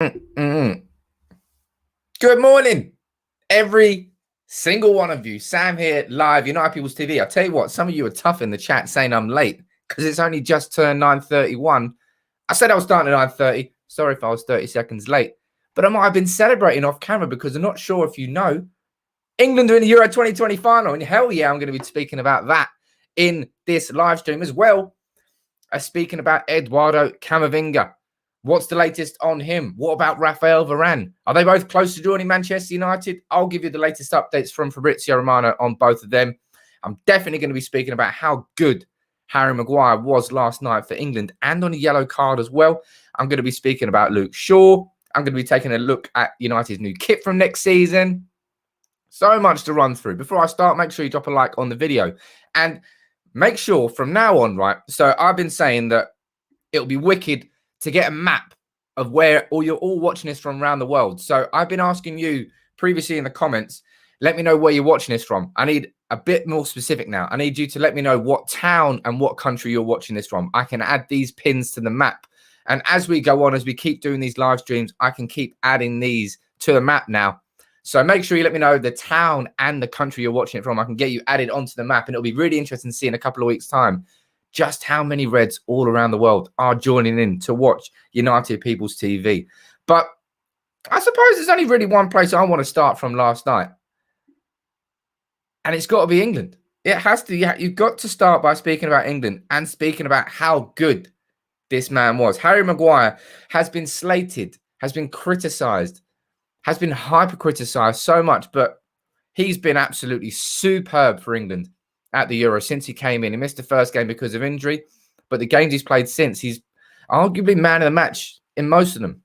Mm-mm. Good morning, every single one of you. Sam here, live, United People's TV. I tell you what, some of you are tough in the chat saying I'm late because it's only just turned 9:31. I said I was starting at 9:30. Sorry if I was 30 seconds late, but I might have been celebrating off camera because I'm not sure if you know England are in the Euro 2020 final, and hell yeah, I'm going to be speaking about that in this live stream as well as speaking about Eduardo Camavinga. What's the latest on him? What about Raphael Varane? Are they both close to joining Manchester United? I'll give you the latest updates from Fabrizio Romano on both of them. I'm definitely going to be speaking about how good Harry Maguire was last night for England and on a yellow card as well. I'm going to be speaking about Luke Shaw. I'm going to be taking a look at United's new kit from next season. So much to run through. Before I start, make sure you drop a like on the video. And make sure from now on, right? So I've been saying that it'll be wicked to get a map of where you're all watching this from around the world. So I've been asking you previously in the comments, let me know where you're watching this from. I need a bit more specific now. I need you to let me know what town and what country you're watching this from. I can add these pins to the map. And as we go on, as we keep doing these live streams, I can keep adding these to the map now. So make sure you let me know the town and the country you're watching it from. I can get you added onto the map, and it'll be really interesting to see in a couple of weeks' time just how many Reds all around the world are joining in to watch United People's TV. But I suppose there's only really one place I want to start from last night, and it's got to be England. It has to. You've got to start by speaking about England and speaking about how good this man was. Harry Maguire has been slated, has been criticised, has been hyper-criticised so much, but he's been absolutely superb for England at the Euro since he came in. He missed the first game because of injury, but the games he's played since, he's arguably man of the match in most of them.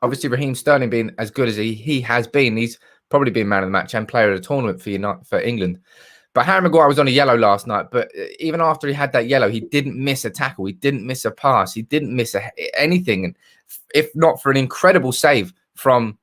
Obviously, Raheem Sterling being as good as he has been, he's probably been man of the match and player of the tournament for England. But Harry Maguire was on a yellow last night, but even after he had that yellow, he didn't miss a tackle. He didn't miss a pass. He didn't miss anything. And if not for an incredible save from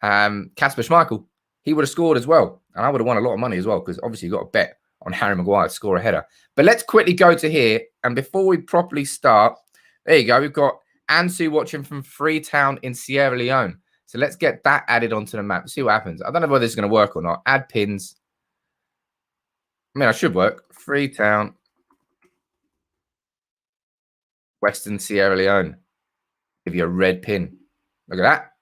Kasper Schmeichel, he would have scored as well. And I would have won a lot of money as well, because obviously you've got to bet on Harry Maguire to score a header. But let's quickly go to here. And before we properly start, there you go. We've got Ansu watching from Freetown in Sierra Leone. So let's get that added onto the map. See what happens. I don't know whether this is going to work or not. Add pins. I mean, I should work. Freetown, Western Sierra Leone. Give you a red pin. Look at that.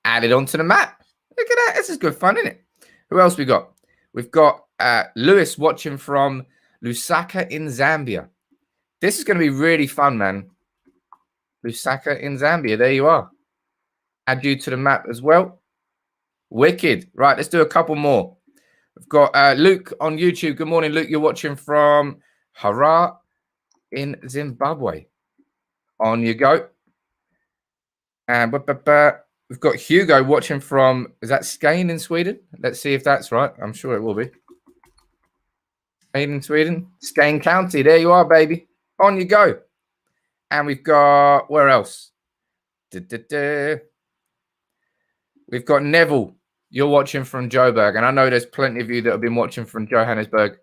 Added onto the map. Look at that. This is good fun, isn't it? Who else we got? We've got Lewis watching from Lusaka in Zambia. This is going to be really fun, man. Lusaka in Zambia. There you are. Add you to the map as well. Wicked. Right, let's do a couple more. We've got Luke on YouTube. Good morning, Luke. You're watching from Harare in Zimbabwe. On you go. And we've got Hugo watching from, is that Skane in Sweden? Let's see if that's right. I'm sure it will be. Skane in Sweden. Skane County. There you are, baby. On you go. And we've got, where else? We've got Neville. You're watching from Joburg. And I know there's plenty of you that have been watching from Johannesburg.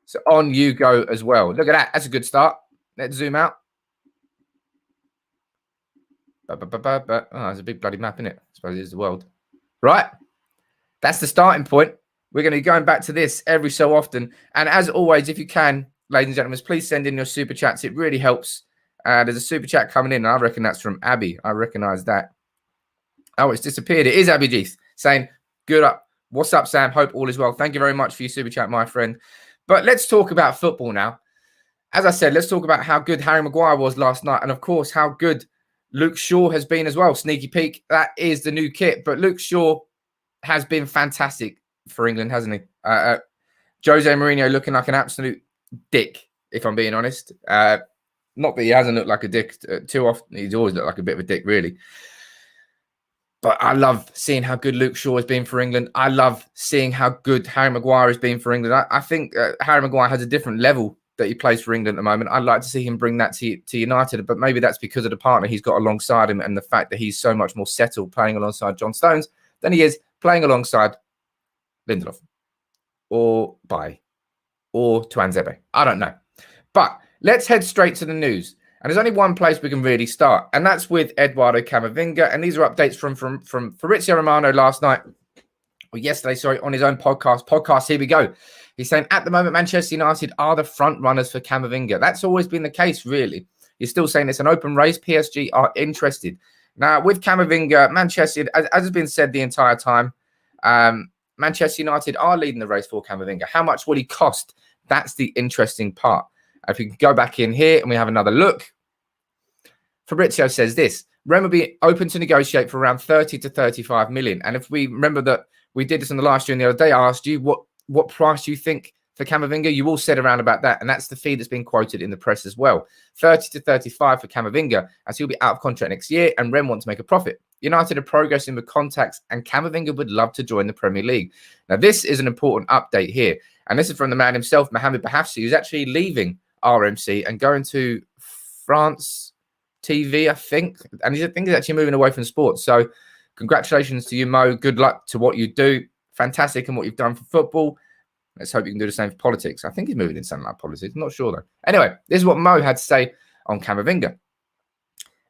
So on you go as well. Look at that. That's a good start. Let's zoom out. Oh, there's a big bloody map in it. I suppose it is the world. Right. That's the starting point. We're going to be going back to this every so often. And as always, if you can, ladies and gentlemen, please send in your super chats. It really helps. There's a super chat coming in. And I reckon that's from Abby. I recognize that. Oh, it's disappeared. It is Abby Geeth saying, good up. What's up, Sam? Hope all is well. Thank you very much for your super chat, my friend. But let's talk about football now. As I said, let's talk about how good Harry Maguire was last night. And, of course, how good Luke Shaw has been as well. Sneaky peek. That is the new kit. But Luke Shaw has been fantastic for England, hasn't he? Jose Mourinho looking like an absolute dick, if I'm being honest. Not that he hasn't looked like a dick too often. He's always looked like a bit of a dick, really. But I love seeing how good Luke Shaw has been for England. I love seeing how good Harry Maguire has been for England. I think Harry Maguire has a different level that he plays for England at the moment. I'd like to see him bring that to United, but maybe that's because of the partner he's got alongside him and the fact that he's so much more settled playing alongside John Stones than he is playing alongside Lindelof or Bay or Tuanzebe. I don't know. But let's head straight to the news. And there's only one place we can really start, and that's with Eduardo Camavinga. And these are updates from Fabrizio Romano last night, or yesterday, sorry, on his own podcast. Here we go. He's saying, at the moment, Manchester United are the front runners for Camavinga. That's always been the case, really. He's still saying it's an open race. PSG are interested. Now, with Camavinga, Manchester, as has been said the entire time, Manchester United are leading the race for Camavinga. How much will he cost? That's the interesting part. If we can go back in here and we have another look, Fabrizio says this: Rennes will be open to negotiate for around 30 to 35 million. And if we remember that we did this in the last stream the other day, I asked you what price do you think for Camavinga? You all said around about that, and that's the fee that's been quoted in the press as well. 30 to 35 for Camavinga, as he'll be out of contract next year, and Rennes want to make a profit. United are progressing with contacts, and Camavinga would love to join the Premier League. Now, this is an important update here, and this is from the man himself, Mohamed Bahafsi, who's actually leaving RMC and going to France TV, I think. And I think he's actually moving away from sports. So congratulations to you, Mo. Good luck to what you do. Fantastic in what you've done for football. Let's hope you can do the same for politics. I think he's moving in something like politics. I'm not sure, though. Anyway, this is what Mo had to say on Camavinga.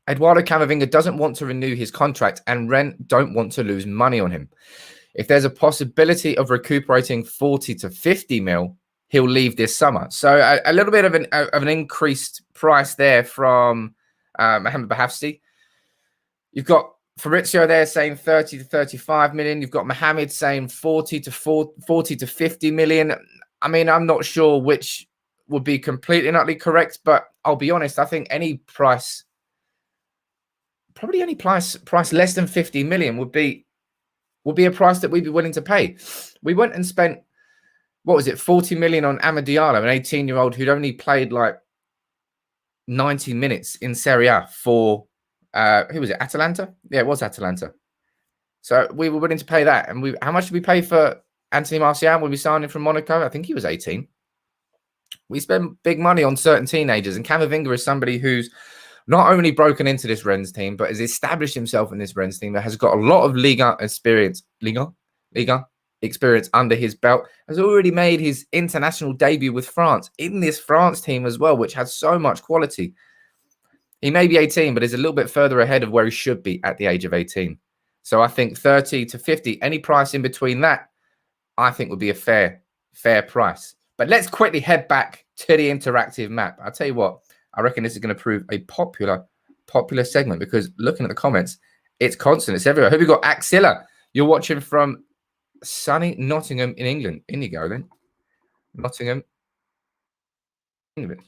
Eduardo Camavinga doesn't want to renew his contract, and Rennes don't want to lose money on him. If there's a possibility of recuperating 40 to 50 mil, he'll leave this summer. So a little bit of an increased price there from Mohamed Bahafsi. You've got Fabrizio there saying 30 to 35 million. You've got Mohamed saying 40 to 50 million. I mean, I'm not sure which would be completely and utterly correct, but I'll be honest, I think any price, probably any price less than 50 million would be a price that we'd be willing to pay. We went and spent, what was it, 40 million on Amad Diallo, an 18-year-old who'd only played like 90 minutes in Serie A for, who was it, Atalanta? Yeah, it was Atalanta. So we were willing to pay that. And how much did we pay for Anthony Martial when we signed him from Monaco? I think he was 18. We spend big money on certain teenagers, and Camavinga is somebody who's not only broken into this Rennes team, but has established himself in this Rennes team that has got a lot of Liga experience under his belt, has already made his international debut with France in this France team as well, which has so much quality. He may be 18, but is a little bit further ahead of where he should be at the age of 18. So I think 30 to 50, any price in between that, I think would be a fair price. But let's quickly head back to the interactive map. I'll tell you what, I reckon this is going to prove a popular segment, because looking at the comments, it's constant. It's everywhere. Who have we got? Axilla. You're watching from sunny Nottingham in England. In you go then. Nottingham, England.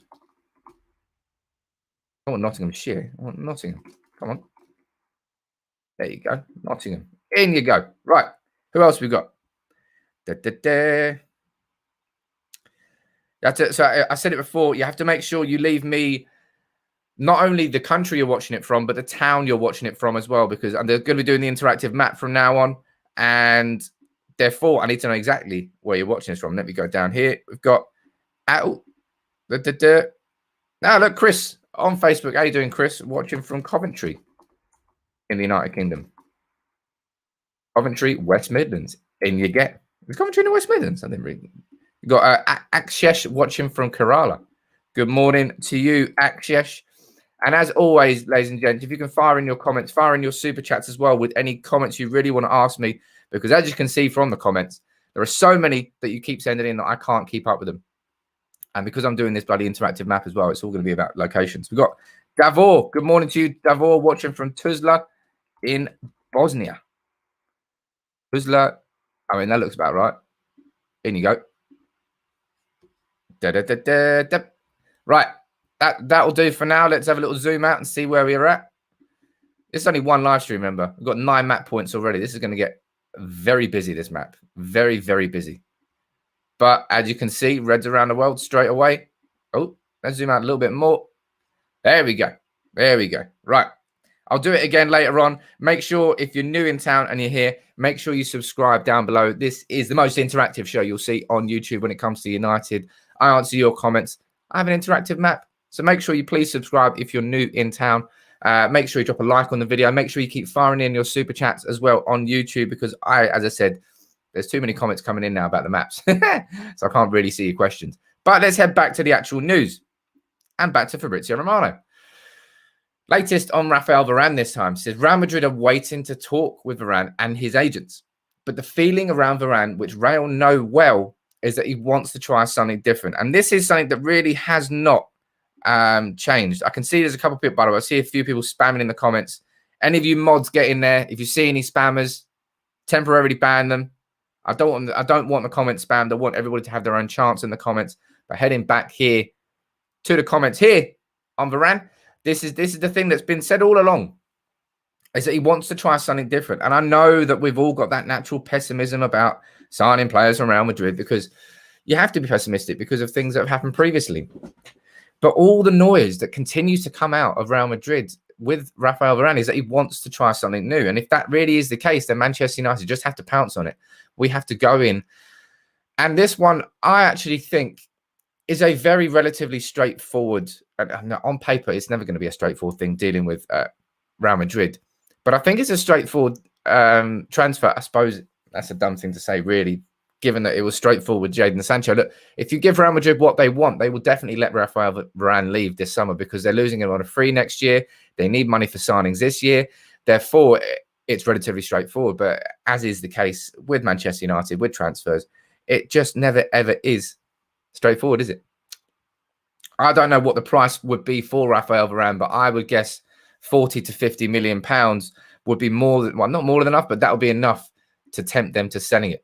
I want Nottinghamshire. I want Nottingham. Come on. There you go. Nottingham. In you go. Right. Who else we got? So I said it before. You have to make sure you leave me not only the country you're watching it from, but the town you're watching it from as well, because I'm going to be doing the interactive map from now on. And therefore, I need to know exactly where you're watching this from. Let me go down here. We've got now look, Chris on Facebook. How you doing, Chris? Watching from Coventry in the United Kingdom. Coventry, West Midlands. In you get. Is Coventry in the West Midlands? I didn't read. You've got Akshesh watching from Kerala. Good morning to you, Akshesh. And as always, ladies and gents, if you can fire in your comments, fire in your super chats as well with any comments you really want to ask me, because as you can see from the comments, there are so many that you keep sending in that I can't keep up with them. And because I'm doing this bloody interactive map as well, it's all going to be about locations. We've got Davor. Good morning to you, Davor, watching from Tuzla in Bosnia. Tuzla, I mean, that looks about right. In you go. Right. That'll do for now. Let's have a little zoom out and see where we're at. It's only one live stream, remember. We've got 9 map points already. This is going to get very busy, this map. Very, very busy. But as you can see, reds around the world straight away. Oh, let's zoom out a little bit more. There we go. There we go. Right. I'll do it again later on. Make sure if you're new in town and you're here, make sure you subscribe down below. This is the most interactive show you'll see on YouTube when it comes to United. I answer your comments. I have an interactive map. So make sure you please subscribe if you're new in town. Make sure you drop a like on the video. Make sure you keep firing in your super chats as well on YouTube, because as I said, there's too many comments coming in now about the maps. So I can't really see your questions. But let's head back to the actual news and back to Fabrizio Romano. Latest on Raphael Varane this time says Real Madrid are waiting to talk with Varane and his agents. But the feeling around Varane, which Real know well, is that he wants to try something different. And this is something that really has not changed. I can see there's a couple of people, by the way, I see a few people spamming in the comments. Any of you mods get in there. If you see any spammers, temporarily ban them. I don't want the comments spammed. I want everybody to have their own chance in the comments. But heading back here to the comments here on Varane, this is the thing that's been said all along, is that he wants to try something different. And I know that we've all got that natural pessimism about signing players from Real Madrid, because you have to be pessimistic because of things that have happened previously. But all the noise that continues to come out of Real Madrid with Raphael Varane is that he wants to try something new. And if that really is the case, then Manchester United just have to pounce on it. We have to go in. And this one, I actually think, is a very relatively straightforward, on paper, it's never going to be a straightforward thing dealing with Real Madrid. But I think it's a straightforward transfer. I suppose that's a dumb thing to say, really, given that it was straightforward with Jadon Sancho. Look, if you give Real Madrid what they want, they will definitely let Raphael Varane leave this summer, because they're losing him on a free next year. They need money for signings this year. Therefore, it's relatively straightforward. But as is the case with Manchester United, with transfers, it just never, ever is straightforward, is it? I don't know what the price would be for Raphael Varane, but I would guess 40 to 50 million pounds would be more than, well, not more than enough, but that would be enough to tempt them to selling it.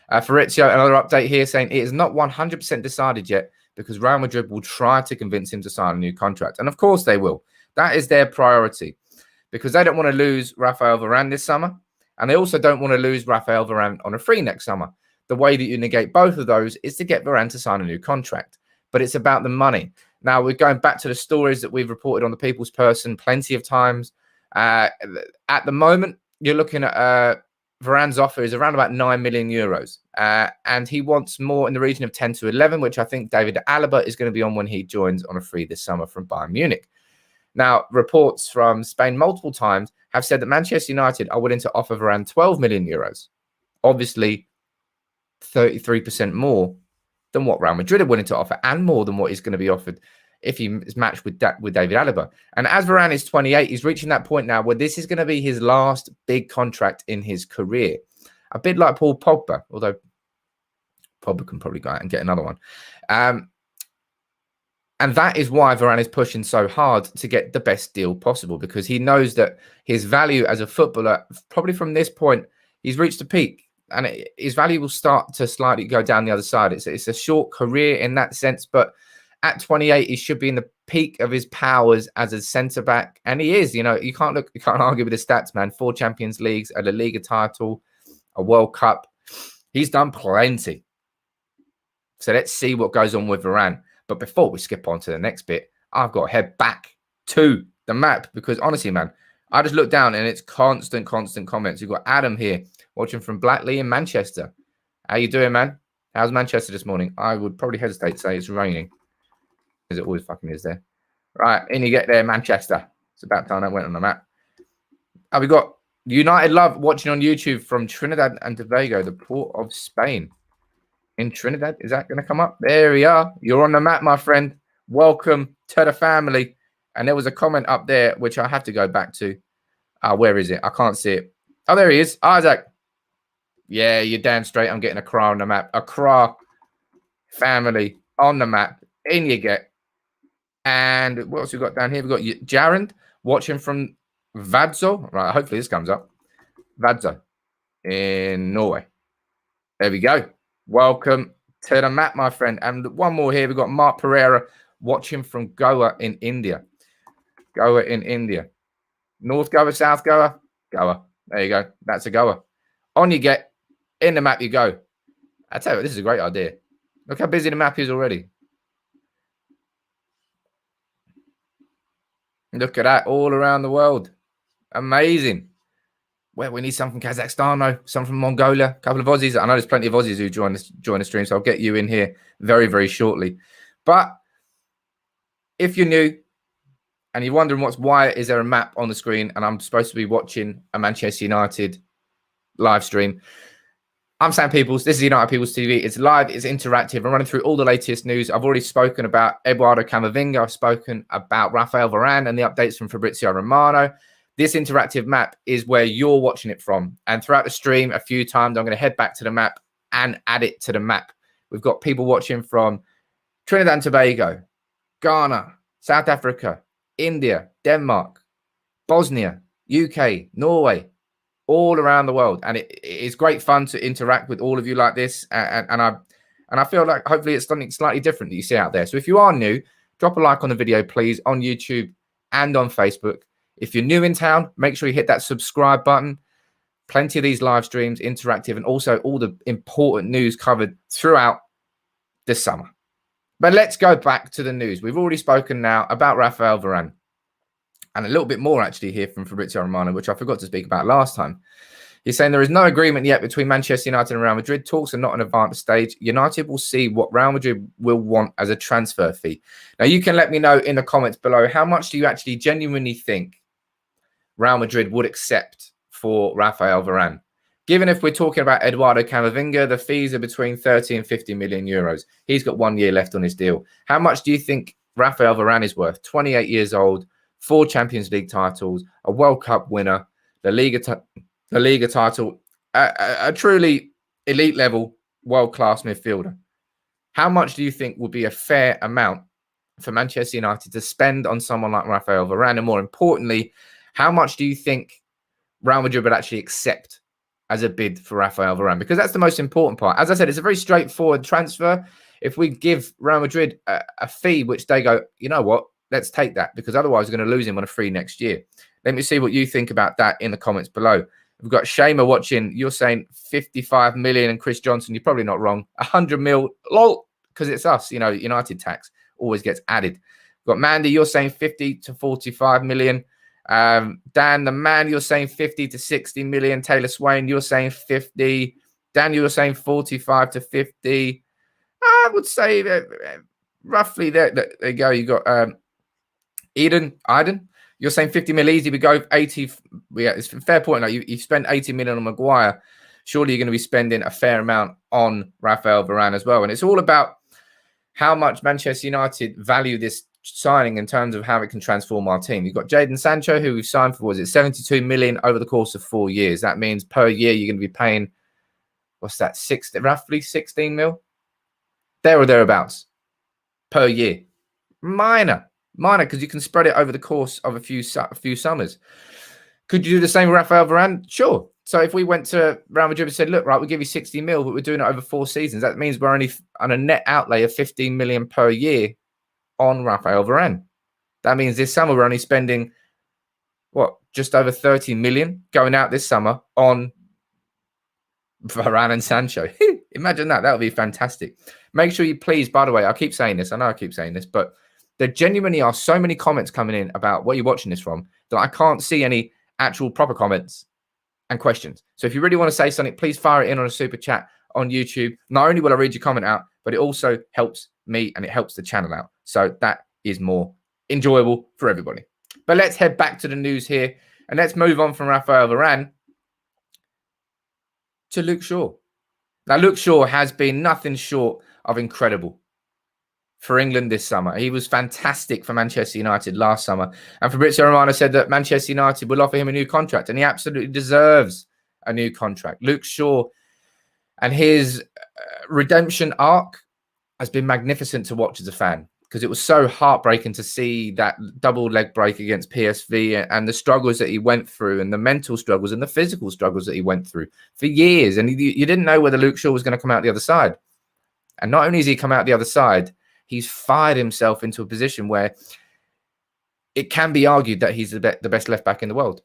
Fabrizio, another update here saying it is not 100% decided yet, because Real Madrid will try to convince him to sign a new contract. And of course they will. That is their priority, because they don't want to lose Raphael Varane this summer. And they also don't want to lose Raphael Varane on a free next summer. The way that you negate both of those is to get Varane to sign a new contract. But it's about the money. Now, we're going back to the stories that we've reported on the People's Person plenty of times. At the moment, you're looking at Varane's offer is around about 9 million euros. And he wants more in the region of 10 to 11, which I think David Alaba is going to be on when he joins on a free this summer from Bayern Munich. Now, reports from Spain multiple times have said that Manchester United are willing to offer Varane 12 million euros. Obviously, 33% more than what Real Madrid are willing to offer, and more than what is going to be offered if he is matched with David Alaba. And as Varane is 28, he's reaching that point now where this is going to be his last big contract in his career. A bit like Paul Pogba, although Pogba can probably go out and get another one. And that is why Varane is pushing so hard to get the best deal possible, because he knows that his value as a footballer, probably from this point, he's reached a peak. And his value will start to slightly go down the other side. It's a short career in that sense, but at 28, he should be in the peak of his powers as a centre back, and he is. You know, you can't argue with the stats, man. 4 Champions Leagues, a La Liga title, a World Cup. He's done plenty. So let's see what goes on with Varane. But before we skip on to the next bit, I've got to head back to the map, because honestly, man, I just looked down and it's constant comments. You've got Adam here watching from Blackley in Manchester. How you doing, man? How's Manchester this morning? I would probably hesitate to say it's raining, because it always fucking is there. Right, in you get there, Manchester. It's about time I went on the map. We got United Love watching on YouTube from Trinidad and Tobago, the port of Spain. In Trinidad, is that going to come up? There we are. You're on the map, my friend. Welcome to the family. And there was a comment up there, which I have to go back to. Where is it? I can't see it. Oh, there he is. Isaac. Yeah, you're damn straight. I'm getting Accra on the map. Accra family on the map. In you get. And what else we got down here? We've got Jarend watching from Vadsø. Right, hopefully this comes up. Vadsø in Norway. There we go. Welcome to the map, my friend. And one more here. We've got Mark Pereira watching from Goa in India. Goa in India. North Goa, South Goa, Goa. There you go. That's a Goa. On you get. In the map you go. I tell you what, this is a great idea. Look how busy the map is already. Look at that. All around the world. Amazing. Well, we need some from Kazakhstan, though. Some from Mongolia. A couple of Aussies. I know there's plenty of Aussies who join the stream, so I'll get you in here very, very shortly. But if you're new and you're wondering why is there a map on the screen and I'm supposed to be watching a Manchester United live stream, I'm Sam Peoples. This is United People's TV. It's live, it's interactive. I'm running through all the latest news. I've already spoken about Eduardo Camavinga. I've spoken about Raphael Varane and the updates from Fabrizio Romano. This interactive map is where you're watching it from. And throughout the stream, a few times, I'm going to head back to the map and add it to the map. We've got people watching from Trinidad and Tobago, Ghana, South Africa, India, Denmark, Bosnia, UK, Norway, all around the world, and it's great fun to interact with all of you like this, and I feel like hopefully it's something slightly different that you see out there. So if you are new, drop a like on the video, please, on YouTube and on Facebook. If you're new in town, make sure you hit that subscribe button. Plenty of these live streams, interactive, and also all the important news covered throughout this summer. But let's go back to the news. We've already spoken now about Raphael Varane. And a little bit more actually here from Fabrizio Romano, which I forgot to speak about last time. He's saying there is no agreement yet between Manchester United and Real Madrid. Talks are not an advanced stage. United will see what Real Madrid will want as a transfer fee. Now, you can let me know in the comments below, how much do you actually genuinely think Real Madrid would accept for Raphael Varane? Given if we're talking about Eduardo Camavinga, the fees are between 30 and 50 million euros. He's got 1 year left on his deal. How much do you think Raphael Varane is worth? 28 years old. 4 Champions League titles, a World Cup winner, the Liga title, a truly elite level, world-class midfielder. How much do you think would be a fair amount for Manchester United to spend on someone like Raphael Varane? And more importantly, how much do you think Real Madrid would actually accept as a bid for Raphael Varane? Because that's the most important part. As I said, it's a very straightforward transfer. If we give Real Madrid a fee, which they go, you know what, let's take that, because otherwise we're going to lose him on a free next year. Let me see what you think about that in the comments below. We've got Shama watching. You're saying 55 million, and Chris Johnson, you're probably not wrong. 100 mil, lol, because it's us. You know, United tax always gets added. We've got Mandy, you're saying 50 to 45 million. Dan, the man, you're saying 50 to 60 million. Taylor Swain, you're saying 50. Dan, you're saying 45 to 50. I would say that roughly there you go. You got Eden, you're saying 50 mil easy. We go 80. Yeah, it's a fair point. Like you spent 80 million on Maguire. Surely you're going to be spending a fair amount on Raphael Varane as well. And it's all about how much Manchester United value this signing in terms of how it can transform our team. You've got Jadon Sancho, who we've signed for, was it 72 million over the course of 4 years. That means per year you're going to be paying, what's that, roughly 16 mil? There or thereabouts per year. Minor, because you can spread it over the course of a few summers. Could you do the same with Raphael Varane? Sure. So if we went to Real Madrid and said, look, right, we'll give you 60 mil, but we're doing it over 4 seasons. That means we're only on a net outlay of 15 million per year on Raphael Varane. That means this summer we're only spending, just over 30 million going out this summer on Varane and Sancho. Imagine that. That would be fantastic. Make sure you please, by the way, I keep saying this. I know I keep saying this, but there genuinely are so many comments coming in about where you're watching this from that I can't see any actual proper comments and questions. So if you really want to say something, please fire it in on a super chat on YouTube. Not only will I read your comment out, but it also helps me and it helps the channel out. So that is more enjoyable for everybody. But let's head back to the news here and let's move on from Raphael Varane to Luke Shaw. Now, Luke Shaw has been nothing short of incredible for England this summer. He was fantastic for Manchester United last summer. And Fabrizio Romano said that Manchester United will offer him a new contract, and he absolutely deserves a new contract. Luke Shaw and his redemption arc has been magnificent to watch as a fan, because it was so heartbreaking to see that double leg break against PSV and the struggles that he went through, and the mental struggles and the physical struggles that he went through for years. And you didn't know whether Luke Shaw was going to come out the other side. And not only has he come out the other side, he's fired himself into a position where it can be argued that he's the best left back in the world.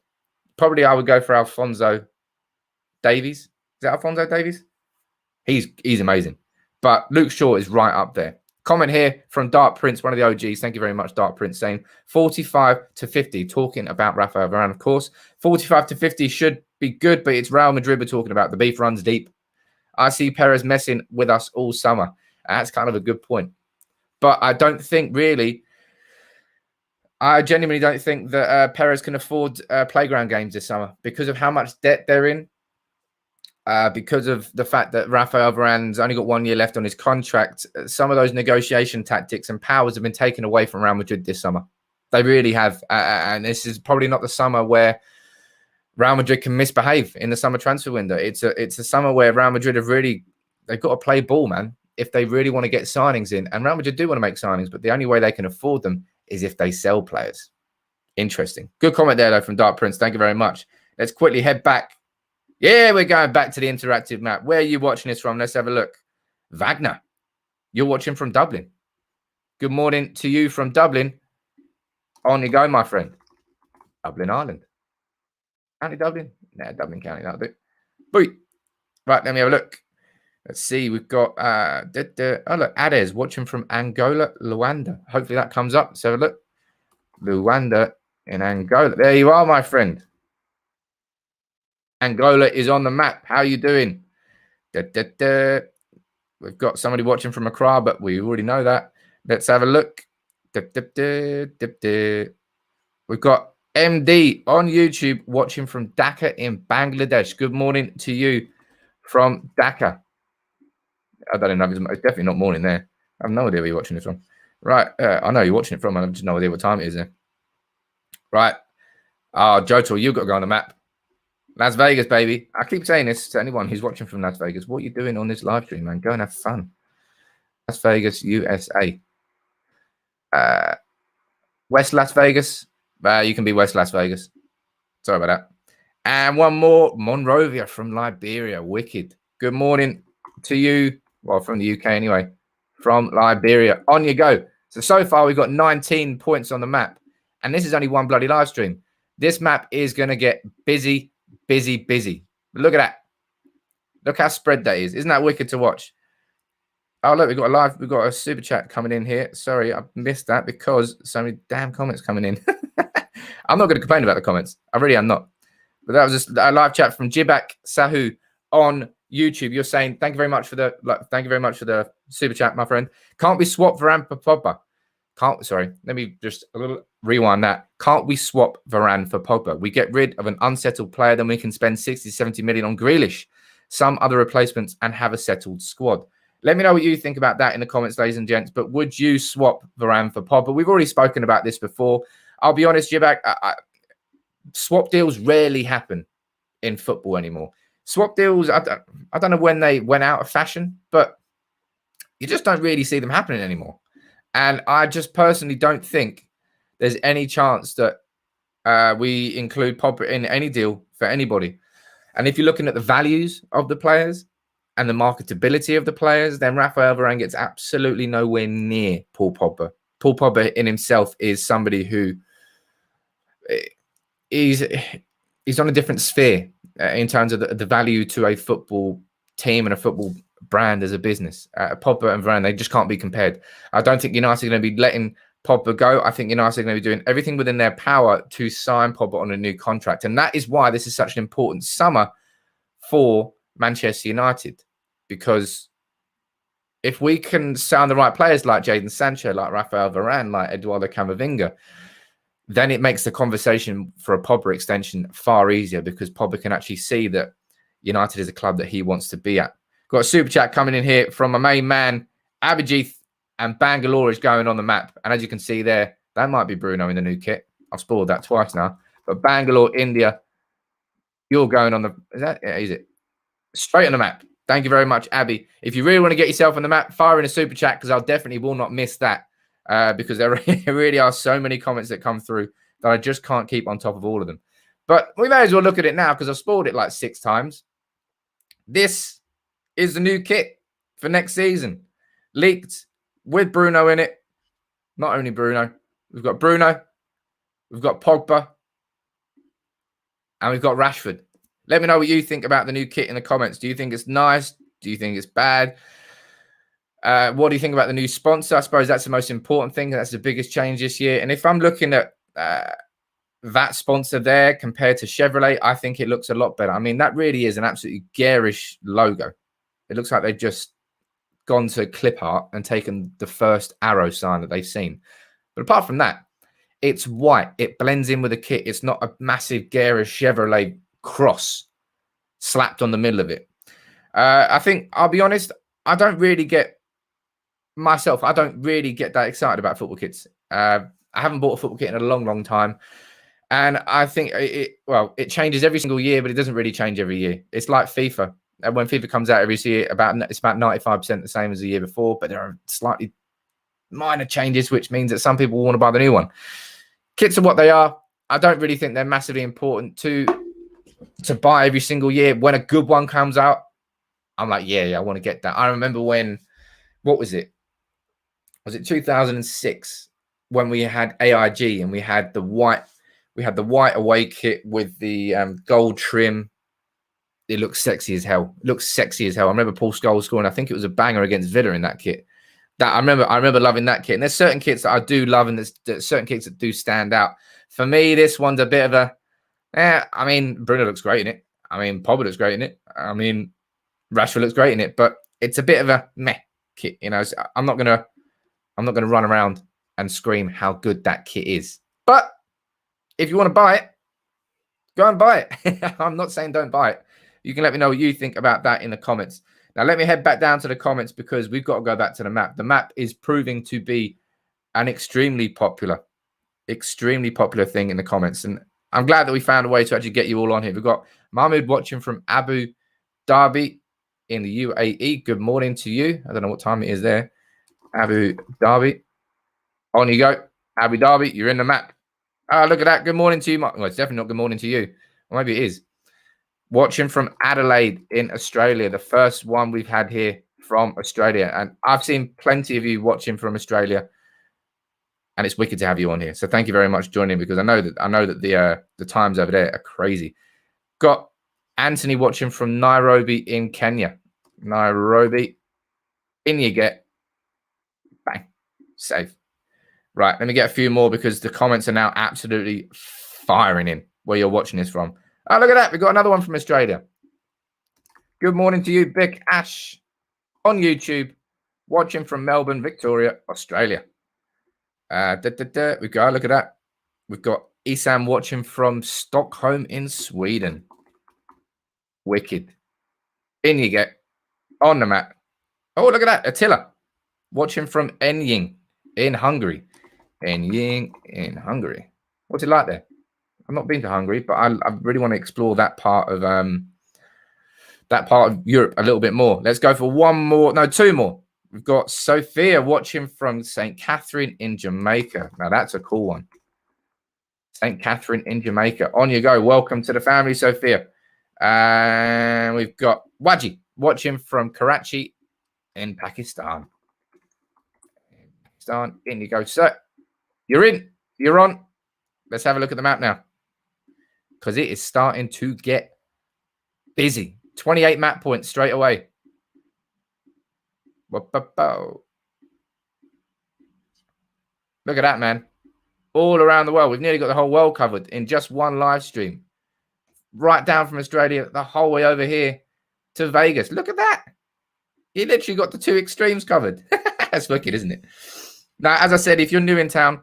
Probably I would go for Alphonso Davies. Is that Alphonso Davies? He's amazing. But Luke Shaw is right up there. Comment here from Dark Prince, one of the OGs. Thank you very much, Dark Prince, saying 45 to 50, talking about Raphael Varane, of course. 45 to 50 should be good, but it's Real Madrid we're talking about. The beef runs deep. I see Perez messing with us all summer. That's kind of a good point. But I don't think really, I genuinely don't think that Perez can afford playground games this summer because of how much debt they're in. because of the fact that Raphael Varane's only got 1 year left on his contract. Some of those negotiation tactics and powers have been taken away from Real Madrid this summer. They really have. And this is probably not the summer where Real Madrid can misbehave in the summer transfer window. It's a summer where Real Madrid they've got to play ball, man, if they really want to get signings in. And Real Madrid do want to make signings, but the only way they can afford them is if they sell players. Interesting. Good comment there, though, from Dark Prince. Thank you very much. Let's quickly head back. Yeah, we're going back to the interactive map. Where are you watching this from? Let's have a look. Wagner, you're watching from Dublin. Good morning to you from Dublin. On you go, my friend. Dublin, Ireland. County Dublin? Nah, Dublin County, that'll do. Boy. Right, let me have a look. Let's see. We've got oh look, Ades watching from Angola, Luanda. Hopefully that comes up. So look. Luanda in Angola. There you are, my friend. Angola is on the map. How are you doing? We've got somebody watching from Accra, but we already know that. Let's have a look. We've got MD on YouTube watching from Dhaka in Bangladesh. Good morning to you from Dhaka. I don't know. It's definitely not morning there. I have no idea where you're watching it from. Right. I know you're watching it from. I have just no idea what time it is there. Right. Jotol, you've got to go on the map. Las Vegas, baby. I keep saying this to anyone who's watching from Las Vegas. What are you doing on this live stream, man? Go and have fun. Las Vegas, USA. West Las Vegas. You can be West Las Vegas. Sorry about that. And one more. Monrovia from Liberia. Wicked. Good morning to you. Well, from the UK anyway. From Liberia. On you go. So far, we've got 19 points on the map. And this is only one bloody live stream. This map is going to get busy. Look at that. Look how spread that is. Isn't that wicked to watch? Oh, look, we've got a super chat coming in here. Sorry, I missed that because so many damn comments coming in. I'm not going to complain about the comments. I really am not. But that was just a live chat from Jibak Sahu on YouTube. You're saying thank you very much for the super chat, my friend. Can't we swap Varane for Pogba? Let me just a little rewind that. Can't we swap Varane for Pogba? We get rid of an unsettled player, then we can spend 60, 70 million on Grealish, some other replacements, and have a settled squad. Let me know what you think about that in the comments, ladies and gents. But would you swap Varane for Pogba? We've already spoken about this before. I'll be honest, Jibak, swap deals rarely happen in football anymore. Swap deals, I don't know when they went out of fashion, but you just don't really see them happening anymore. And I just personally don't think there's any chance that we include Pogba in any deal for anybody. And if you're looking at the values of the players and the marketability of the players, then Raphael Varane gets absolutely nowhere near Paul Pogba. Paul Pogba in himself is somebody who he's on a different sphere in terms of the value to a football team and a football brand as a business. Pogba and Varane, they just can't be compared. I don't think United are going to be letting Pogba go. I think United are going to be doing everything within their power to sign Pogba on a new contract. And that is why this is such an important summer for Manchester United. Because if we can sign the right players like Jadon Sancho, like Raphael Varane, like Eduardo Camavinga, then it makes the conversation for a Pogba extension far easier because Pogba can actually see that United is a club that he wants to be at. Got a super chat coming in here from my main man, Abhijit, and Bangalore is going on the map. And as you can see there, that might be Bruno in the new kit. I've spoiled that twice now. But Bangalore, India, you're going on the... Is it? Straight on the map. Thank you very much, Abby. If you really want to get yourself on the map, fire in a super chat because I definitely will not miss that because there really are so many comments that come through that I just can't keep on top of all of them. But we may as well look at it now because I've spoiled it like 6 times. This is the new kit for next season. Leaked with Bruno in it. Not only Bruno. We've got Pogba, and we've got Rashford. Let me know what you think about the new kit in the comments. Do you think it's nice? Do you think it's bad? What do you think about the new sponsor? I suppose that's the most important thing. That's the biggest change this year. And if I'm looking at that sponsor there compared to Chevrolet, I think it looks a lot better. I mean, that really is an absolutely garish logo. It looks like they've just gone to clip art and taken the first arrow sign that they've seen. But apart from that, it's white. It blends in with the kit. It's not a massive garish Chevrolet cross slapped on the middle of it. I think I'll be honest. I don't really get that excited about football kits. I haven't bought a football kit in a long, long time. And I think it changes every single year, but it doesn't really change every year. It's like FIFA. And when FIFA comes out every year, it's about 95% the same as the year before, but there are slightly minor changes, which means that some people want to buy the new one. Kits are what they are. I don't really think they're massively important to buy every single year. When a good one comes out, I'm like, yeah, I want to get that. I remember when, what was it? Was it 2006 when we had AIG and we had the white away kit with the gold trim? It looks sexy as hell. I remember Paul Scholes scoring. I think it was a banger against Villa in that kit. I remember loving that kit. And there's certain kits that I do love, and there's certain kits that do stand out. For me, this one's a bit of a. I mean, Bruno looks great in it. I mean, Pogba looks great in it. I mean, Rashford looks great in it. But it's a bit of a meh kit. You know, so I'm not gonna run around and scream how good that kit is. But if you want to buy it, go and buy it. I'm not saying don't buy it. You can let me know what you think about that in the comments. Now, let me head back down to the comments because we've got to go back to the map. The map is proving to be an extremely popular thing in the comments. And I'm glad that we found a way to actually get you all on here. We've got Mahmoud watching from Abu Dhabi in the UAE. Good morning to you. I don't know what time it is there. Abu Dhabi. On you go. Abu Dhabi, you're in the map. Look at that. Good morning to you. Well, it's definitely not good morning to you. Well, maybe it is. Watching from Adelaide in Australia, the first one we've had here from Australia. And I've seen plenty of you watching from Australia. And it's wicked to have you on here. So thank you very much for joining, because I know that the times over there are crazy. Got Anthony watching from Nairobi in Kenya. Nairobi. In you get. Bang. Safe. Right, let me get a few more because the comments are now absolutely firing in where you're watching this from. Oh, look at that. We've got another one from Australia. Good morning to you, Big Ash, on YouTube, watching from Melbourne, Victoria, Australia. We go. Look at that. We've got Isam watching from Stockholm in Sweden. Wicked. In you get. On the map. Oh, look at that. Attila watching from Enying in Hungary. Enying in Hungary. What's it like there? I've not been to Hungary, but I really want to explore that part of Europe a little bit more. Let's go for two more. We've got Sophia watching from St. Catherine in Jamaica. Now that's a cool one. St. Catherine in Jamaica. On you go. Welcome to the family, Sophia. And we've got Waji watching from Karachi in Pakistan. In you go, sir. You're in. You're on. Let's have a look at the map now, because it is starting to get busy. 28 map points straight away. Look at that, man. All around the world. We've nearly got the whole world covered in just one live stream. Right down from Australia, the whole way over here to Vegas. Look at that. You literally got the two extremes covered. That's wicked, isn't it? Now, as I said, if you're new in town,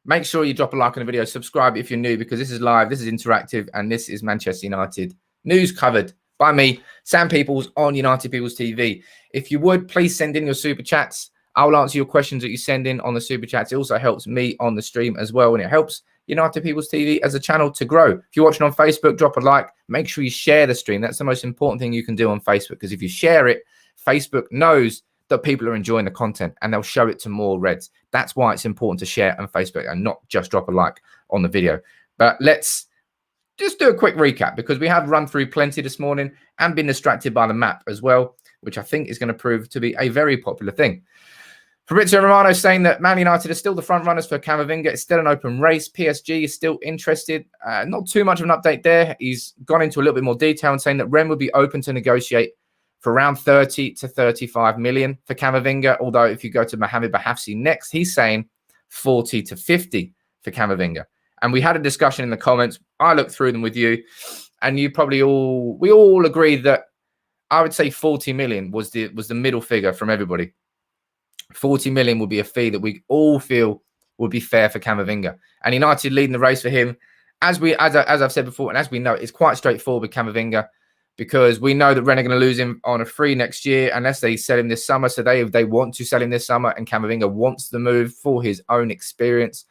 make sure you drop a like on the video. Subscribe if you're new, because this is live, this is interactive, and this is Manchester United news covered by me, Sam Peoples, on United Peoples TV. If you would, please send in your super chats. I will answer your questions that you send in on the super chats. It also helps me on the stream as well, and it helps United Peoples TV as a channel to grow. If you're watching on Facebook, drop a like. Make sure you share the stream. That's the most important thing you can do on Facebook, because if you share it, Facebook knows that people are enjoying the content and they'll show it to more Reds. That's why it's important to share on Facebook and not just drop a like on the video. But let's just do a quick recap, because we have run through plenty this morning and been distracted by the map as well, which I think is going to prove to be a very popular thing. Fabrizio Romano saying that Man United are still the front runners for Camavinga. It's still an open race. PSG is still interested. Not too much of an update there. He's gone into a little bit more detail and saying that Rennes would be open to negotiate for around 30 to 35 million for Camavinga. Although if you go to Mohamed Bahafsi next, he's saying 40 to 50 for Camavinga. And we had a discussion in the comments. I looked through them with you, and we all agreed that I would say 40 million was the middle figure from everybody. 40 million would be a fee that we all feel would be fair for Camavinga. And United leading the race for him. As I've said before, and as we know, it's quite straightforward with Camavinga. because we know that Rennes are going to lose him on a free next year unless they sell him this summer. So they want to sell him this summer, and Camavinga wants the move for his own experience.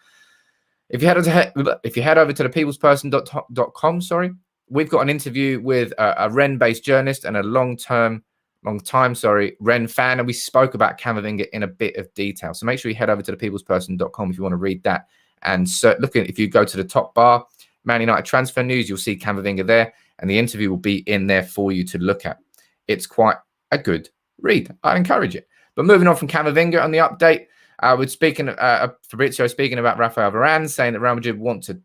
If you head over to thepeoplesperson.com, sorry, we've got an interview with a Rennes-based journalist and a long-time Rennes fan, and we spoke about Camavinga in a bit of detail. So make sure you head over to thepeoplesperson.com if you want to read that. And so if you go to the top bar, Man United transfer news, you'll see Camavinga there, and the interview will be in there for you to look at. It's quite a good read. I encourage it. But moving on from Camavinga on the update, with Fabrizio speaking about Raphael Varane, saying that Real Madrid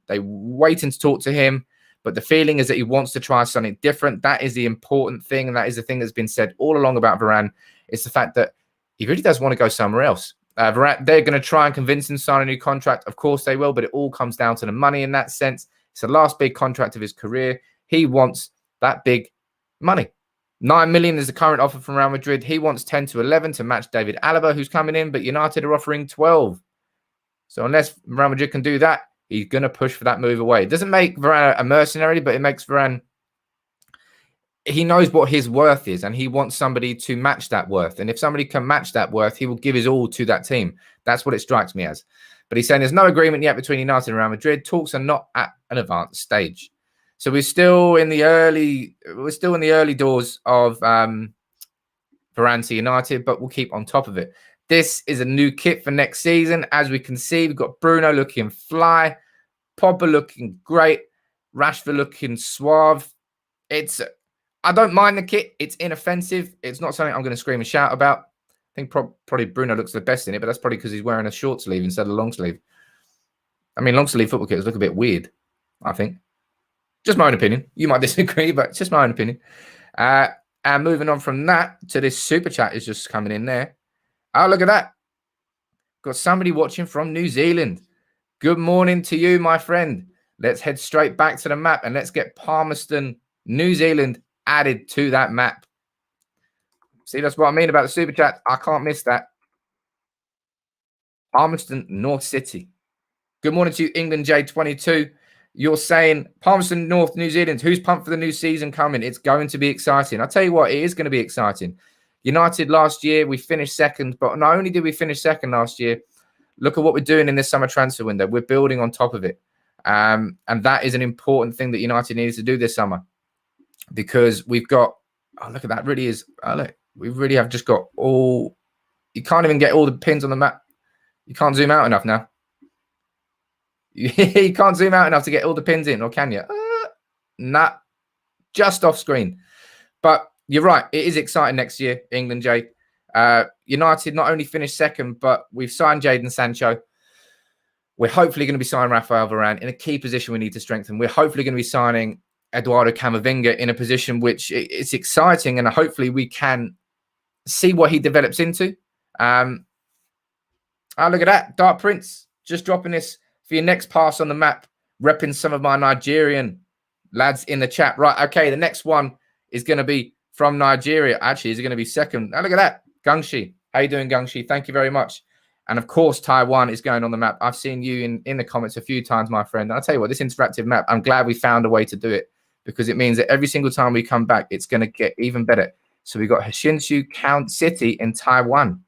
they waiting to talk to him, but the feeling is that he wants to try something different. That is the important thing, and that is the thing that's been said all along about Varane. It's the fact that he really does want to go somewhere else. Varane, they're going to try and convince him to sign a new contract. Of course they will, but it all comes down to the money in that sense. It's the last big contract of his career. He wants that big money. 9 million is the current offer from Real Madrid. He wants 10 to 11 to match David Alaba, who's coming in, but United are offering 12. So unless Real Madrid can do that, he's going to push for that move away. It doesn't make Varane a mercenary, but it makes Varane, he knows what his worth is, and he wants somebody to match that worth. And if somebody can match that worth, he will give his all to that team. That's what it strikes me as. But he's saying there's no agreement yet between United and Real Madrid. Talks are not at an advanced stage. So we're still in the early doors of Varane to United, but we'll keep on top of it. This is a new kit for next season. As we can see, we've got Bruno looking fly, Pogba looking great, Rashford looking suave. I don't mind the kit. It's inoffensive. It's not something I'm going to scream and shout about. I think probably Bruno looks the best in it, but that's probably because he's wearing a short sleeve instead of a long sleeve. I mean, long sleeve football kits look a bit weird, I think. Just my own opinion. You might disagree, but it's just my own opinion. And moving on from that to this super chat is just coming in there. Oh, look at that. Got somebody watching from New Zealand. Good morning to you, my friend. Let's head straight back to the map and let's get Palmerston, New Zealand added to that map. See, that's what I mean about the super chat. I can't miss that. Palmerston, North City. Good morning to you, England J22. You're saying Palmerston, North, New Zealand. Who's pumped for the new season coming? It's going to be exciting. I'll tell you what, it is going to be exciting. United last year, we finished second, but not only did we finish second last year, look at what we're doing in this summer transfer window. We're building on top of it. And that is an important thing that United needs to do this summer, because we've got, oh, look at that. Really is, look, we really have just got all, you can't even get all the pins on the map. You can't zoom out enough now. You can't zoom out enough to get all the pins in, or can you? Nah, just off screen. But you're right. It is exciting next year, England, Jay. United not only finished second, but we've signed Jadon Sancho. We're hopefully going to be signing Raphael Varane in a key position we need to strengthen. We're hopefully going to be signing Eduardo Camavinga in a position which it's exciting, and hopefully we can see what he develops into. Oh, look at that. Dark Prince just dropping this for your next pass on the map, repping some of my Nigerian lads in the chat. Right, okay, the next one is going to be from Nigeria. Actually, is it going to be second? Oh, look at that. Gungshi. How you doing, Gungshi? Thank you very much. And, of course, Taiwan is going on the map. I've seen you in the comments a few times, my friend. And I'll tell you what, this interactive map, I'm glad we found a way to do it, because it means that every single time we come back, it's going to get even better. So we've got Hsinchu County City in Taiwan.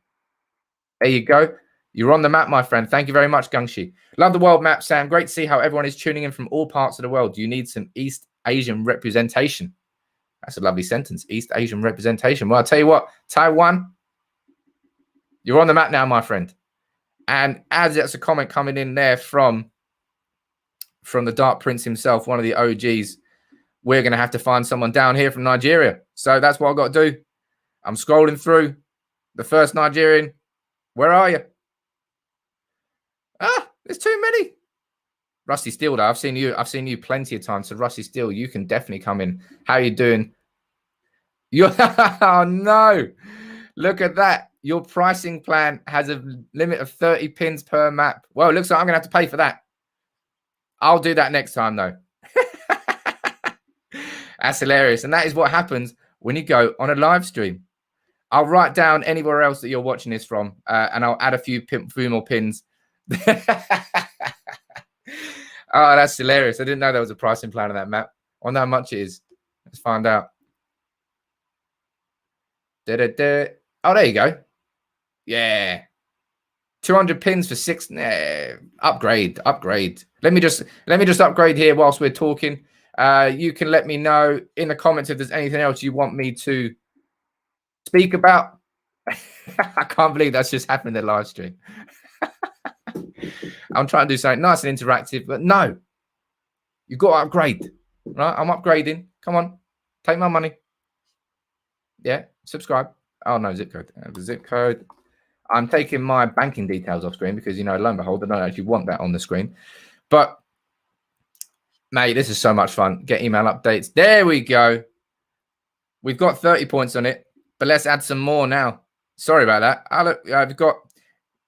There you go. You're on the map, my friend. Thank you very much, Gungshi. Love the world map, Sam. Great to see how everyone is tuning in from all parts of the world. You need some East Asian representation. That's a lovely sentence. East Asian representation. Well, I'll tell you what, Taiwan, you're on the map now, my friend. And as that's a comment coming in there from the Dark Prince himself, one of the OGs, we're going to have to find someone down here from Nigeria. So that's what I've got to do. I'm scrolling through the first Nigerian. Where are you? There's too many. Rusty Steele, though. I've seen you plenty of times. So Rusty Steele, you can definitely come in. How are you doing? Oh no. Look at that. Your pricing plan has a limit of 30 pins per map. Well, it looks like I'm going to have to pay for that. I'll do that next time, though. That's hilarious. And that is what happens when you go on a live stream. I'll write down anywhere else that you're watching this from, and I'll add a few more pins. Oh, that's hilarious. I didn't know there was a pricing plan on that map. I wonder how much it is. Let's find out. Oh, there you go. Yeah. 200 pins for 6. Upgrade. Let me just upgrade here whilst we're talking. You can let me know in the comments if there's anything else you want me to speak about. I can't believe that's just happened in the live stream. I'm trying to do something nice and interactive, but no. You've got to upgrade. Right? I'm upgrading. Come on. Take my money. Yeah. Subscribe. Oh, no. Zip code. The zip code. I'm taking my banking details off screen because, lo and behold, I don't actually want that on the screen. But, mate, this is so much fun. Get email updates. There we go. We've got 30 points on it, but let's add some more now. Sorry about that. I've got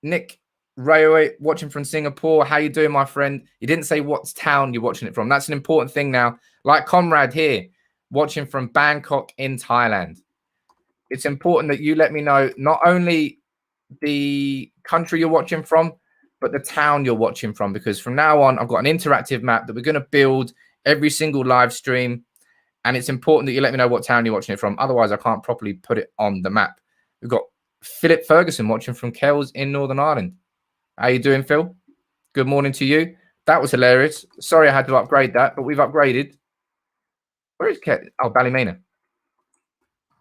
Nick Railway watching from Singapore. How you doing, my friend? You didn't say what town you're watching it from. That's an important thing now. Like Comrade here, watching from Bangkok in Thailand. It's important that you let me know not only the country you're watching from, but the town you're watching from, because from now on, I've got an interactive map that we're going to build every single live stream. And it's important that you let me know what town you're watching it from. Otherwise, I can't properly put it on the map. We've got Philip Ferguson watching from Kells in Northern Ireland. How you doing, Phil? Good morning to you. That was hilarious. Sorry I had to upgrade that, but we've upgraded. Where is Kells? Oh, Ballymena.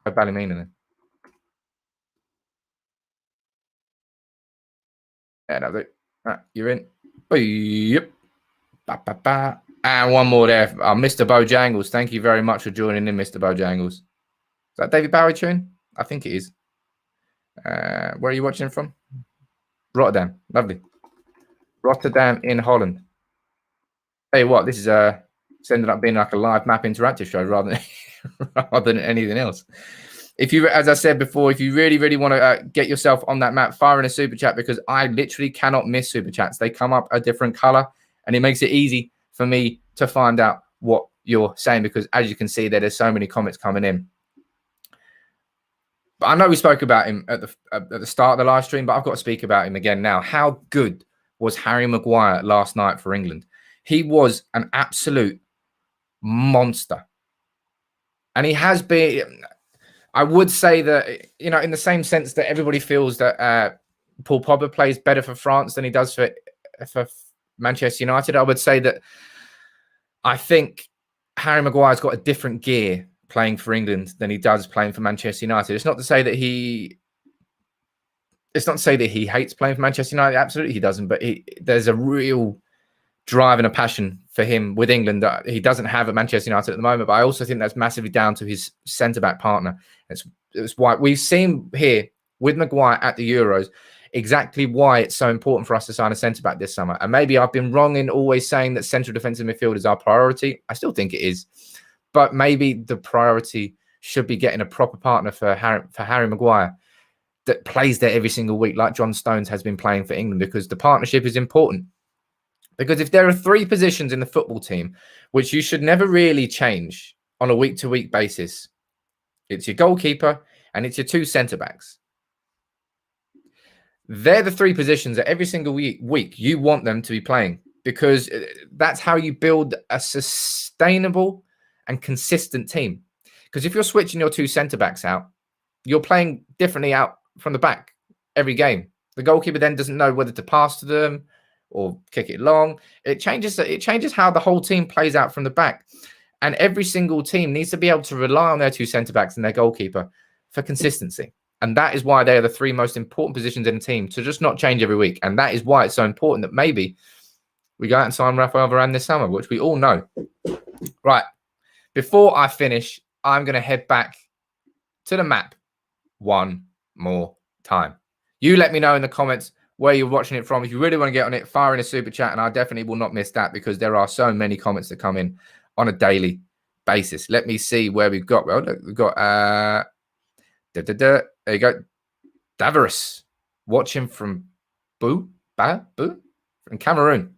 Oh, Ballymena then. Yeah, that was it. Right, you're in. Yep. And one more there. Mr. Bojangles. Thank you very much for joining in, Mr. Bojangles. Is that David Bowie tune? I think it is. Where are you watching from? Rotterdam. Lovely. Rotterdam in Holland. Tell you what, this is it's ended up being like a live map interactive show rather than anything else. If you, as I said before, if you really want to get yourself on that map, fire in a super chat, because I literally cannot miss super chats. They come up a different color, and it makes it easy for me to find out what you're saying, because as you can see, there's so many comments coming in. But I know we spoke about him at the start of the live stream, but I've got to speak about him again now. How good was Harry Maguire last night for England? He was an absolute monster. And he has been, I would say that, in the same sense that everybody feels that Paul Pogba plays better for France than he does for Manchester United, I would say that I think Harry Maguire's got a different gear playing for England than he does playing for Manchester United. It's not to say that he hates playing for Manchester United. Absolutely he doesn't. But there's a real drive and a passion for him with England that he doesn't have at Manchester United at the moment. But I also think that's massively down to his centre-back partner. It's why we've seen here with Maguire at the Euros exactly why it's so important for us to sign a centre-back this summer. And maybe I've been wrong in always saying that central defensive midfield is our priority. I still think it is. But maybe the priority should be getting a proper partner for Harry Maguire that plays there every single week, like John Stones has been playing for England, because the partnership is important. Because if there are 3 positions in the football team which you should never really change on a week-to-week basis, it's your goalkeeper and it's your 2 centre-backs. They're the 3 positions that every single week you want them to be playing, because that's how you build a sustainable and consistent team. Because if you're switching your 2 centre-backs out, you're playing differently out from the back every game. The goalkeeper then doesn't know whether to pass to them or kick it long. It changes how the whole team plays out from the back. And every single team needs to be able to rely on their 2 centre-backs and their goalkeeper for consistency. And that is why they are the 3 most important positions in the team to just not change every week. And that is why it's so important that maybe we go out and sign Raphael Varane this summer, which we all know. Right. Before I finish, I'm going to head back to the map one more time. You let me know in the comments where you're watching it from. If you really want to get on it, fire in a super chat, and I definitely will not miss that, because there are so many comments that come in on a daily basis. Let me see where we've got. Well, look, we've got there you go. Davros watching from from Cameroon.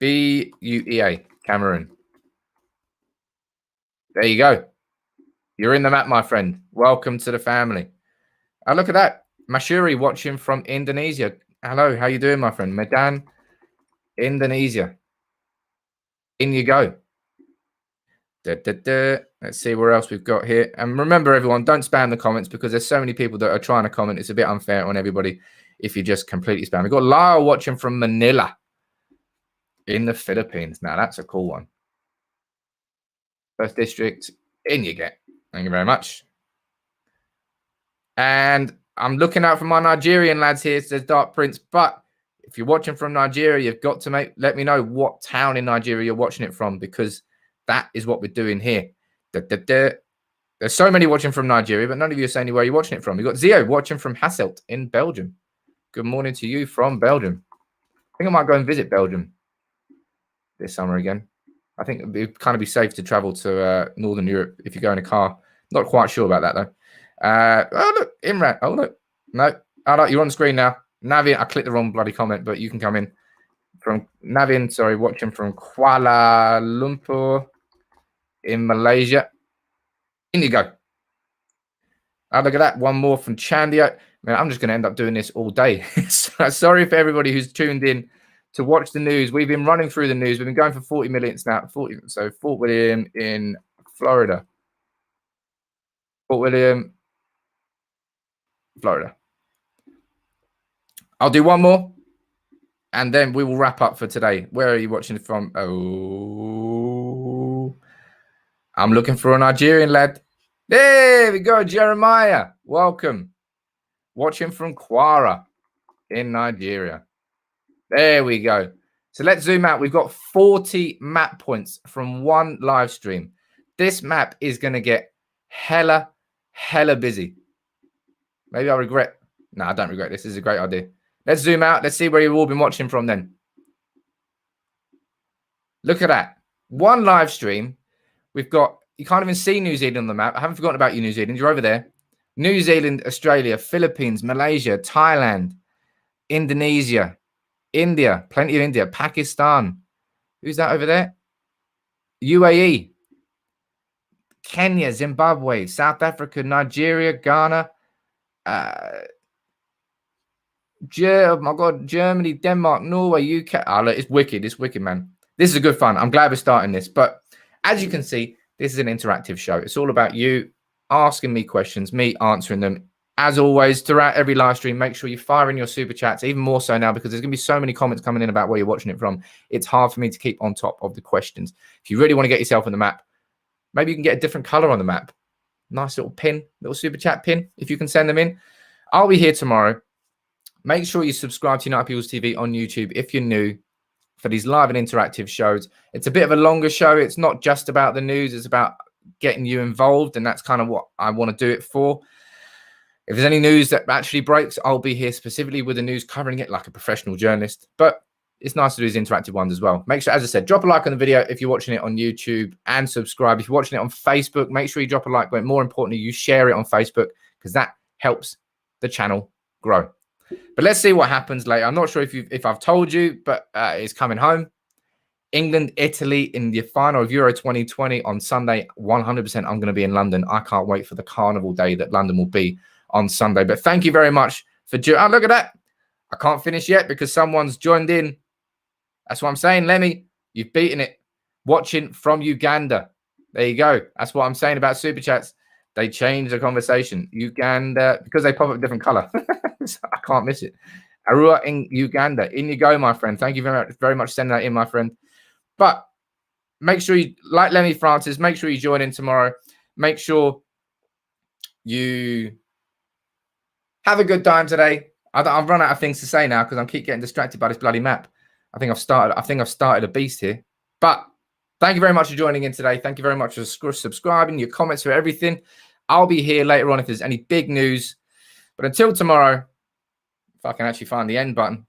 Buea, Cameroon. There you go. You're in the map, my friend. Welcome to the family. Look at that. Mashuri watching from Indonesia. Hello, how you doing, my friend? Medan, Indonesia. In you go. Let's see where else we've got here. And remember, everyone, don't spam the comments because there's so many people that are trying to comment. It's a bit unfair on everybody if you just completely spam. We've got Lyle watching from Manila in the Philippines. Now, that's a cool one. First district, in you get. Thank you very much. And I'm looking out for my Nigerian lads here, says Dark Prince. But if you're watching from Nigeria, you've got to let me know what town in Nigeria you're watching it from, because that is what we're doing here. There's so many watching from Nigeria, but none of you are saying where you're watching it from. We've got Zio watching from Hasselt in Belgium. Good morning to you from Belgium. I think I might go and visit Belgium this summer again. I think it'd kind of be safe to travel to Northern Europe if you go in a car. Not quite sure about that, though. Oh, look, Imran. Oh, look. No. Oh, look, you're on the screen now. Navin, I clicked the wrong bloody comment, but you can come in. From Navin, sorry, watching from Kuala Lumpur in Malaysia. In you go. Oh, look at that. One more from Chandio. Man, I'm just going to end up doing this all day. Sorry for everybody who's tuned in to watch the news. We've been running through the news. We've been going for 40 minutes now. So Fort William in Florida. Fort William, Florida. I'll do one more, and then we will wrap up for today. Where are you watching it from? Oh, I'm looking for a Nigerian lad. There we go, Jeremiah. Welcome. Watching from Kwara in Nigeria. There we go. So let's zoom out. We've got 40 map points from one live stream. This map is going to get hella busy. Maybe I regret. No, I don't regret. This is a great idea. Let's zoom out. Let's see where you've all been watching from then. Look at that. One live stream. We've got, you can't even see New Zealand on the map. I haven't forgotten about you, New Zealand. You're over there. New Zealand, Australia, Philippines, Malaysia, Thailand, Indonesia, India, plenty of India, Pakistan. Who's that over there? UAE, Kenya, Zimbabwe, South Africa, Nigeria, Ghana, oh my God, Germany, Denmark, Norway, UK. Oh, look, it's wicked. It's wicked, man. This is a good fun. I'm glad we're starting this. But as you can see, this is an interactive show. It's all about you asking me questions, me answering them. As always, throughout every live stream, make sure you fire in your super chats, even more so now because there's going to be so many comments coming in about where you're watching it from. It's hard for me to keep on top of the questions. If you really want to get yourself on the map, maybe you can get a different color on the map. Nice little pin, little super chat pin, if you can send them in. I'll be here tomorrow. Make sure you subscribe to United People's TV on YouTube if you're new for these live and interactive shows. It's a bit of a longer show. It's not just about the news. It's about getting you involved, and that's kind of what I want to do it for. If there's any news that actually breaks, I'll be here specifically with the news, covering it like a professional journalist. But it's nice to do these interactive ones as well. Make sure, as I said, drop a like on the video if you're watching it on YouTube, and subscribe. If you're watching it on Facebook, make sure you drop a like, but more importantly, you share it on Facebook because that helps the channel grow. But let's see what happens later. I'm not sure if I've told you, but it's coming home. England, Italy in the final of Euro 2020 on Sunday. 100% I'm going to be in London. I can't wait for the carnival day that London will be on Sunday. But thank you very much for oh, look at that. I can't finish yet because someone's joined in. That's what I'm saying, Lemmy. You've beaten it. Watching from Uganda. There you go. That's what I'm saying about super chats. They change the conversation. Uganda, because they pop up a different color. So I can't miss it. Arua in Uganda. In you go, my friend. Thank you very much for sending that in, my friend. But make sure you, like Lemmy Francis, make sure you join in tomorrow. Make sure you have a good time today. I've run out of things to say now because I keep getting distracted by this bloody map. I think I've started a beast here. But thank you very much for joining in today. Thank you very much for subscribing, your comments, for everything. I'll be here later on if there's any big news. But until tomorrow, if I can actually find the end button.